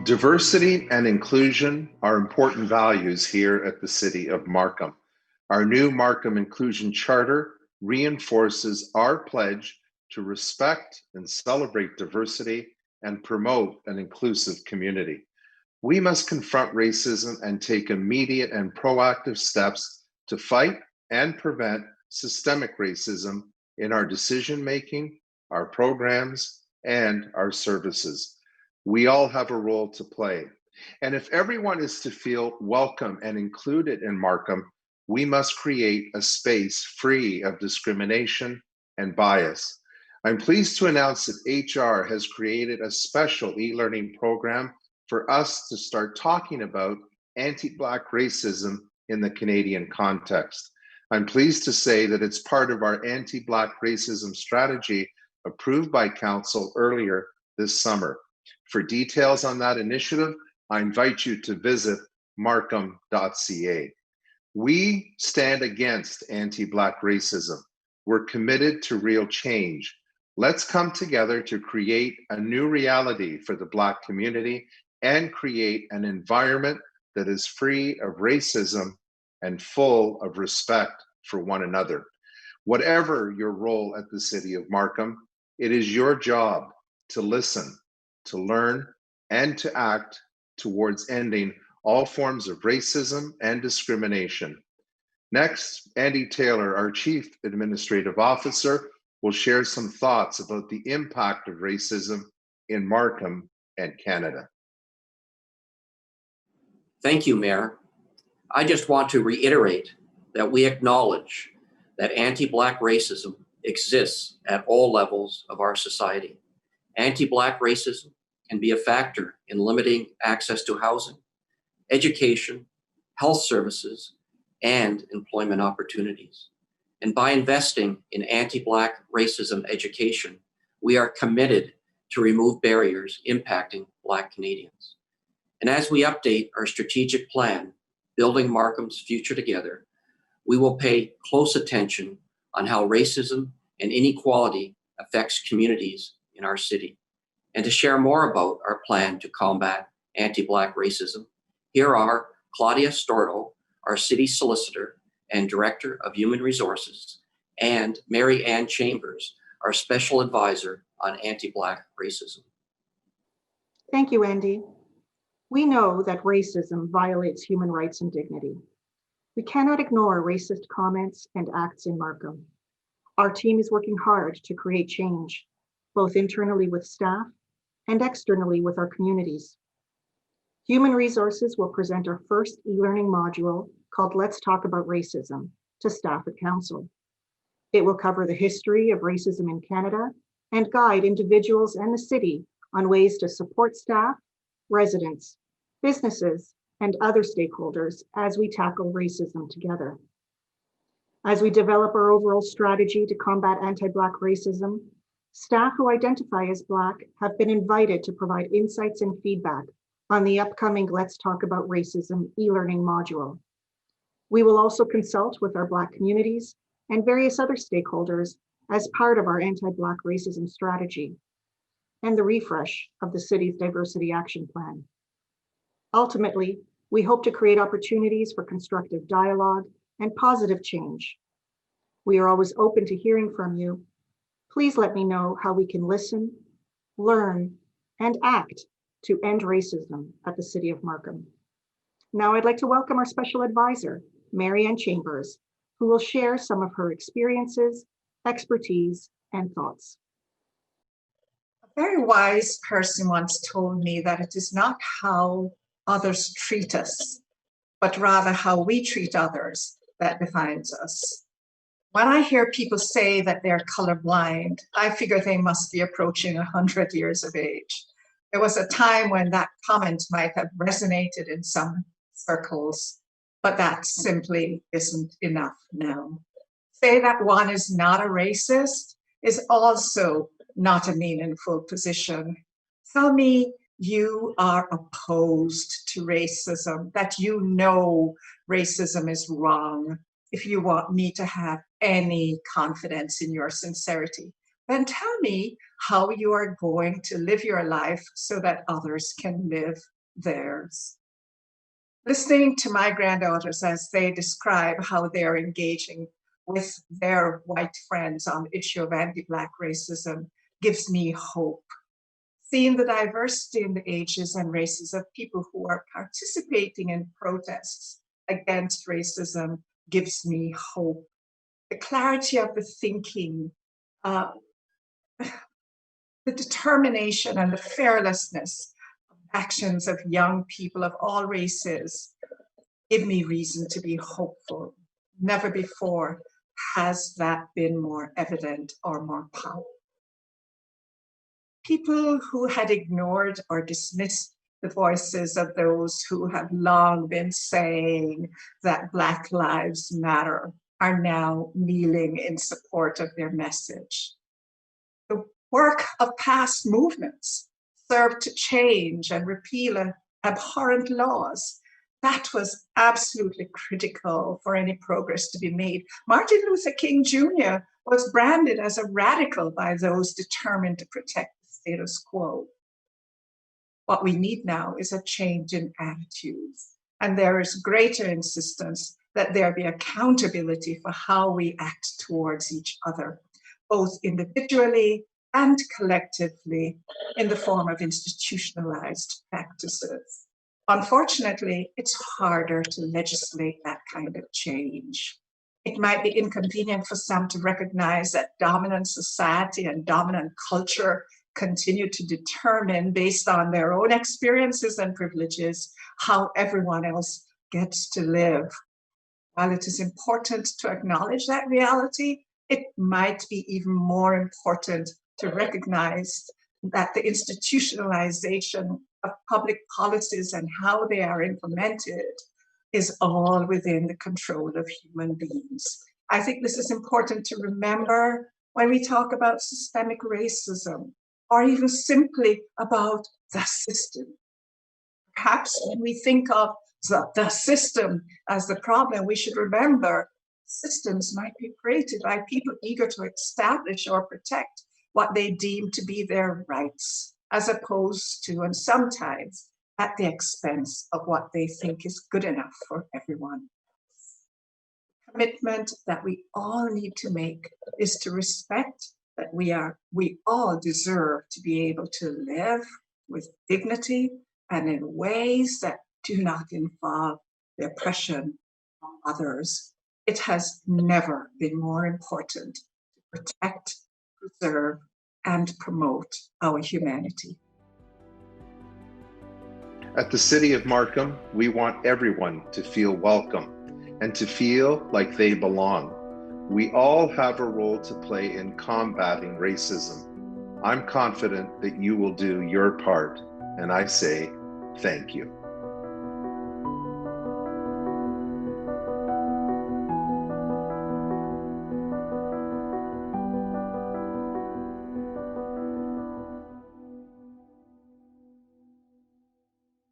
Diversity and inclusion are important values here at the City of Markham. Our new Markham Inclusion Charter reinforces our pledge to respect and celebrate diversity and promote an inclusive community. We must confront racism and take immediate and proactive steps to fight and prevent systemic racism in our decision-making, our programs, and our services. We all have a role to play. And if everyone is to feel welcome and included in Markham, we must create a space free of discrimination and bias. I'm pleased to announce that HR has created a special e-learning program for us to start talking about anti-Black racism in the Canadian context. I'm pleased to say that it's part of our anti-Black racism strategy approved by Council earlier this summer. For details on that initiative, I invite you to visit markham.ca. We stand against anti-Black racism. We're committed to real change. Let's come together to create a new reality for the Black community and create an environment that is free of racism and full of respect for one another. Whatever your role at the City of Markham, it is your job to listen, to learn, and to act towards ending all forms of racism and discrimination. Next, Andy Taylor, our Chief Administrative Officer, will share some thoughts about the impact of racism in Markham and Canada. Thank you, Mayor. I just want to reiterate that we acknowledge that anti-Black racism exists at all levels of our society. Anti-Black racism can be a factor in limiting access to housing, education, health services, and employment opportunities. And by investing in anti-Black racism education, we are committed to remove barriers impacting Black Canadians. And as we update our strategic plan, Building Markham's Future Together, we will pay close attention on how racism and inequality affects communities in our city. And to share more about our plan to combat anti-Black racism, here are CLAUDIA STORTO, our City Solicitor and Director of Human Resources, and Mary Ann Chambers, our Special Advisor on Anti-Black Racism. Thank you, Andy. We know that racism violates human rights and dignity. We cannot ignore racist comments and acts in Markham. Our team is working hard to create change, both internally with staff and externally with our communities. Human Resources will present our first e-learning module called Let's Talk About Racism to staff at Council. It will cover the history of racism in Canada and guide individuals and the city on ways to support staff, residents, businesses, and other stakeholders as we tackle racism together. As we develop our overall strategy to combat anti-Black racism, staff who identify as Black have been invited to provide insights and feedback on the upcoming Let's Talk About Racism e-learning module. We will also consult with our Black communities and various other stakeholders as part of our anti-Black racism strategy and the refresh of the city's diversity action plan. Ultimately, we hope to create opportunities for constructive dialogue and positive change. We are always open to hearing from you. Please let me know how we can listen, learn, and act to end racism at the City of Markham. Now I'd like to welcome our special advisor, Mary Ann Chambers, who will share some of her experiences, expertise, and thoughts. A very wise person once told me that it is not how others treat us, but rather how we treat others that defines us. When I hear people say that they're colorblind, I figure they must be approaching 100 years of age. There was a time when that comment might have resonated in some circles, but that simply isn't enough now. Say that one is not a racist is also not a meaningful position. Tell me you are opposed to racism, that you know racism is wrong. If you want me to have any confidence in your sincerity, then tell me how you are going to live your life so that others can live theirs. Listening to my granddaughters as they describe how they're engaging with their white friends on the issue of anti-Black racism gives me hope. Seeing the diversity in the ages and races of people who are participating in protests against racism gives me hope. The clarity of the thinking, the determination and the fearlessness of actions of young people of all races give me reason to be hopeful. Never before has that been more evident or more powerful. People who had ignored or dismissed the voices of those who have long been saying that Black Lives Matter are now kneeling in support of their message. The work of past movements served to change and repeal abhorrent laws. That was absolutely critical for any progress to be made. Martin Luther King Jr. was branded as a radical by those determined to protect the status quo. What we need now is a change in attitudes, and there is greater insistence that there be accountability for how we act towards each other, both individually and collectively in the form of institutionalized practices. Unfortunately, it's harder to legislate that kind of change. It might be inconvenient for some to recognize that dominant society and dominant culture continue to determine, based on their own experiences and privileges, how everyone else gets to live. While it is important to acknowledge that reality, it might be even more important to recognize that the institutionalization of public policies and how they are implemented is all within the control of human beings. I think this is important to remember when we talk about systemic racism, or even simply about the system. Perhaps when we think of the system as the problem, we should remember systems might be created by people eager to establish or protect what they deem to be their rights, as opposed to, and sometimes at the expense of what they think is good enough for everyone. Commitment that we all need to make is to respect that we all deserve to be able to live with dignity and in ways that do not involve the oppression of others. It has never been more important to protect, preserve, and promote our humanity. At the City of Markham, we want everyone to feel welcome and to feel like they belong. We all have a role to play in combating racism. I'm confident that you will do your part, and I say thank you.